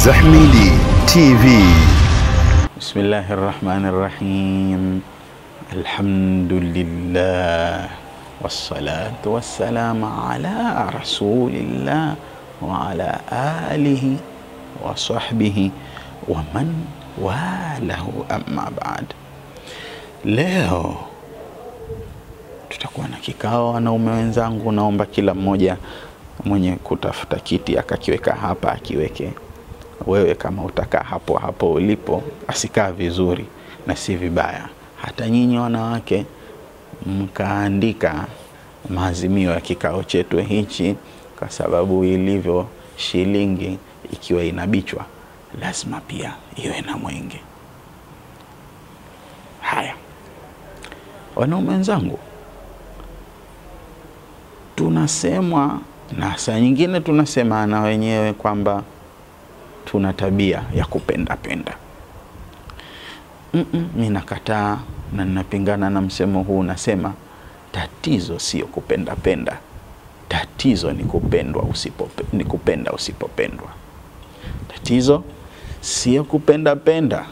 Zahmidi TV. Bismillahirrahmanirrahim. Alhamdulillah. Wassalatu wassalamu ala rasulillah wa ala alihi wa sahbihi wa man walahu, amma ba'd. Leo tutakuwa na kikao wanaume wenzangu. Naomba kila mmoja mwenye kutafuta kiti akakiweka hapa akiweke. Wewe kama utakaa hapo hapo ulipo, asikaa vizuri na si vibaya. Hata nyinyi wanawake mkaandika maazimio ya kikao chetu hichi, kwa sababu ilivyo shilingi ikiwa inabichwa lazima pia iwe na mwenge. Haya wanaume wenzangu, tunasemwa na saa nyingine tunasema na wenyewe kwamba tuna tabia ya kupenda penda. Mimi nakataa na ninapingana na msemo huu. Nasema tatizo sio kupenda penda, tatizo ni kupenda usipopendwa. Tatizo sio kupenda penda,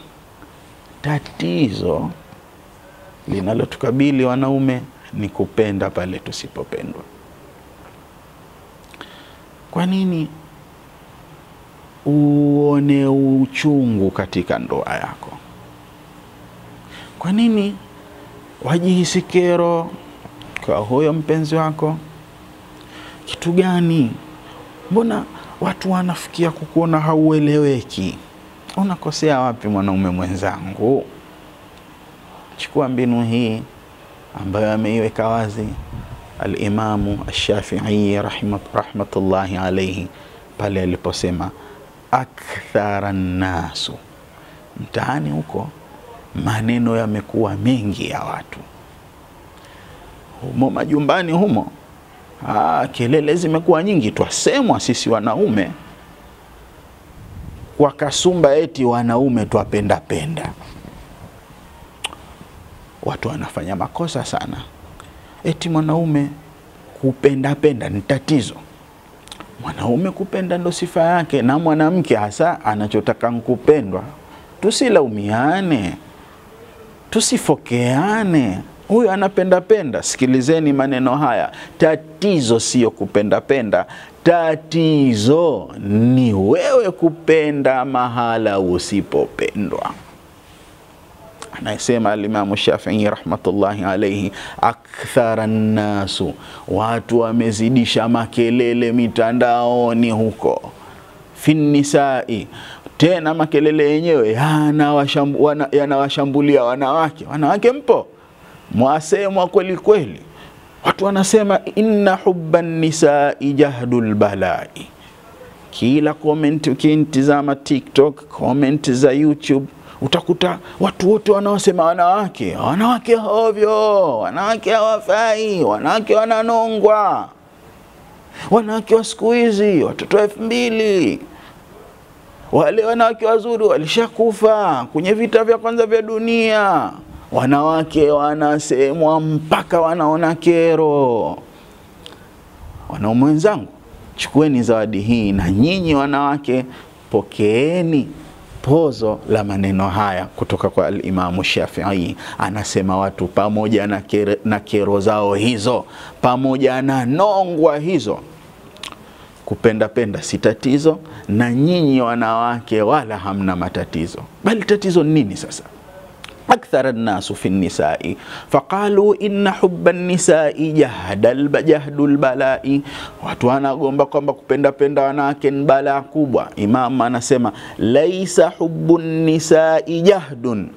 tatizo linalotukabili wanaume ni kupenda pale tusipopendwa. Kwa nini uone uchungu katika ndoa yako? Kwa nini wajihisi kero kwa huyo mpenzi wako? Kitu gani? Mbona watu wanafikia kukuona haueleweki? Unakosea wapi mwanaume mwenzangu? Chukua mbinu hii ambayo ameiweka wazi al-Imamu Ash-Shafi'i rahmatullahi alayhi pale aliposema akthara nasu. Mtaani huko maneno yamekuwa mengi ya watu, humo majumbani humo kelele zimekuwa nyingi. Twasemwa sisi wanaume kwa kasumba eti wanaume twapenda penda. Watu wanafanya makosa sana. Eti mwanaume kupenda penda ni tatizo. Mwanaume kupenda ndo sifa yake, na mwanamke hasa anachotaka kupendwa. Tusilaumiane, tusifokeane. Huyu anapenda penda. Sikilizeni maneno haya. Tatizo sio kupenda penda, tatizo ni wewe kupenda mahala usipopendwa. Anasema al-Imam Shafi'i rahmatullahi alayhi, akthara nasu, watu wamezidisha makelele mitandaoni huko, fi nisai, tena makelele yenyewe yanawashambulia wanawake. Wanawake mpo, mwasemwa kweli kweli. Watu wanasema inna hubban nisai jahdul balai. Kila comment ukitizama TikTok, comment za YouTube, utakuta watu wote wanaosema wanawake hovyo, wanawake hawafai, wanawake wananongwa, wanawake wa siku hizi watoto 2000, wale wanawake wazuri walishakufa kwenye vita vya kwanza vya dunia. Wanawake wanasemwa mpaka wanaona kero. Wanaume wenzangu, chukueni zawadi hii, na nyinyi wanawake pokeeni pozo la maneno haya kutoka kwa al-Imamu Shafi'i. Anasema watu pamoja na kero zao hizo, pamoja na nongwa hizo, kupenda penda si tatizo, na nyinyi wanawake wala hamna matatizo. Bali tatizo nini sasa? أكثر الناس في النساء فقالوا إن حب النساء جهد البلاء. watu wanagomba kwamba kupenda penda wanawake ni balaa kubwa. Imam anasema laisa hubbun nisai jahdun,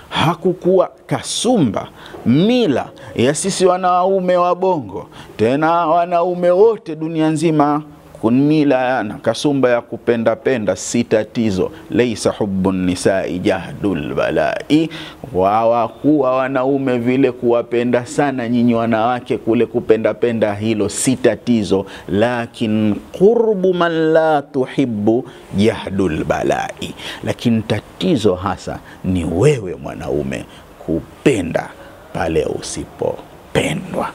hakukuwa kasumba mila ya sisi wanaume wa bongo, tena wanaume wote dunia nzima, kunmila na kasumba ya kupenda penda si tatizo. Laisa hubbun nisai jahdul balai, wawakuwa wanaume vile kuwapenda sana nyinyi wanawake, kule kupenda penda hilo si tatizo. Lakin qurbu man la tuhibbu jahdul balai, lakini tatizo hasa ni wewe mwanaume kupenda pale usipopendwa.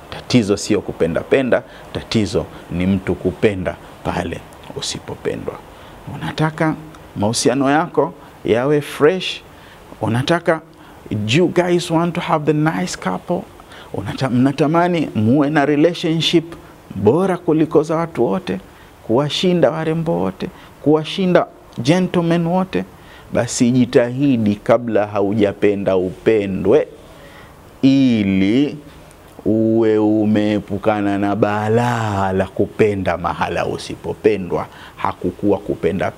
Tatizo sio kupenda penda, tatizo ni mtu kupenda pale usipopendwa. Unataka mahusiano yako yawe fresh. Unataka, you guys want to have the nice couple, mnatamani muwe na relationship bora kuliko za watu wote, kuwashinda warembo wote, kuwashinda gentlemen wote, basi jitahidi kabla haujapenda upendwe, ili uwe umeepukana na balaa la kupenda mahala usipopendwa. Hakukuwa kupenda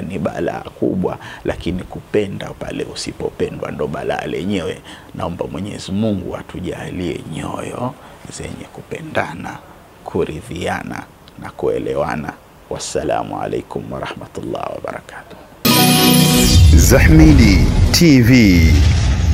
ni balaa kubwa, lakini kupenda pale usipopendwa ndo balaa lenyewe. Naomba Mwenyezi Mungu atujalie nyoyo zenye kupendana, kuridhiana na kuelewana. Wassalamu alaikum wa rahmatullahi wa barakatuh. Zahmidi TV.